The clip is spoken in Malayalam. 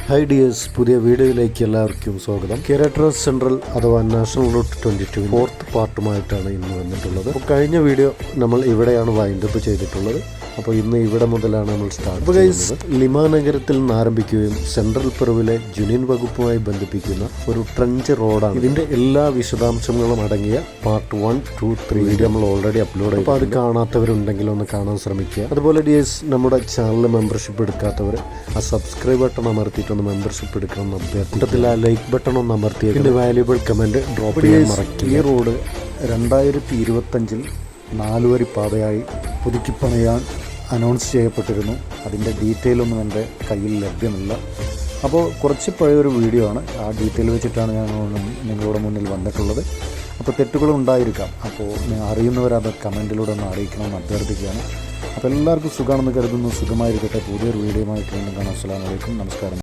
ഹായ് ഡിയേഴ്സ്, പുതിയ വീഡിയോയിലേക്ക് എല്ലാവർക്കും സ്വാഗതം. കേരട്രോസ് സെൻട്രൽ അഥവാ നാഷണൽ റൂട്ട് 22 ഫോർത്ത് പാർട്ടുമായിട്ടാണ് ഇന്ന് വന്നിട്ടുള്ളത്. അപ്പോൾ കഴിഞ്ഞ വീഡിയോ നമ്മൾ ഇവിടെയാണ് വൈൻഡപ്പ് ചെയ്തിട്ടുള്ളത്. അപ്പോൾ ഇന്ന് ഇവിടെ മുതലാണ് നമ്മൾ സ്റ്റാർട്ട് ചെയ്യുന്നത്. ലിമ നഗരത്തിൽ നിന്ന് ആരംഭിക്കുകയും സെൻട്രൽ പെറുവിലെ ജുനിൻ വകുപ്പുമായി ബന്ധിപ്പിക്കുന്ന ഒരു ട്രെഞ്ച് റോഡാണ്. ഇതിന്റെ എല്ലാ വിശദാംശങ്ങളും അടങ്ങിയ പാർട്ട് 1, 2, 3 വീഡിയോ നമ്മൾ ഓൾറെഡി അപ്ലോഡ് ചെയ്തു. അപ്പോൾ അത് കാണാത്തവരുണ്ടെങ്കിൽ ഒന്ന് കാണാൻ ശ്രമിക്കുക. അതുപോലെ ഡിയേഴ്സ്, നമ്മുടെ ചാനൽ മെമ്പർഷിപ്പ് എടുക്കാത്തവർ ആ സബ്സ്ക്രൈബ് ബട്ടൺ അമർത്തിയിട്ട് മെമ്പർഷിപ്പ് എടുക്കണം എന്ന് അഭ്യർത്ഥിക്കുന്നു. ആ ലൈക്ക് ബട്ടൺ ഒന്ന് അമർത്തിയ പിന്നെ വാല്യുബിൾ കമന്റ് ഡ്രോപ്പ് ചെയ്യാൻ മറക്കില്ല. ഈ റോഡ് 2025 4 വരി പാതയായി പുതുക്കിപ്പണിയാൻ അനൗൺസ് ചെയ്യപ്പെട്ടിരുന്നു. അതിൻ്റെ ഡീറ്റെയിൽ ഒന്നും എൻ്റെ കയ്യിൽ ലഭ്യമല്ല. അപ്പോൾ കുറച്ച് പഴയൊരു വീഡിയോ ആണ്. ആ ഡീറ്റെയിൽ വെച്ചിട്ടാണ് ഞാൻ നിങ്ങളുടെ മുന്നിൽ വന്നിട്ടുള്ളത്. അപ്പോൾ തെറ്റുകളും ഉണ്ടായിരിക്കാം. അപ്പോൾ അറിയുന്നവരത് കമൻറ്റിലൂടെ ഒന്ന് അറിയിക്കണമെന്ന് അഭ്യർത്ഥിക്കുകയാണ്. അപ്പോൾ എല്ലാവർക്കും സുഖമാണെന്ന് കരുതുന്നു. സുഖമായിരിക്കട്ടെ. പുതിയൊരു വീഡിയോയുമായിട്ട് വീണ്ടും കാണാം. അസ്സലാമു അലൈക്കും. നമസ്കാരം.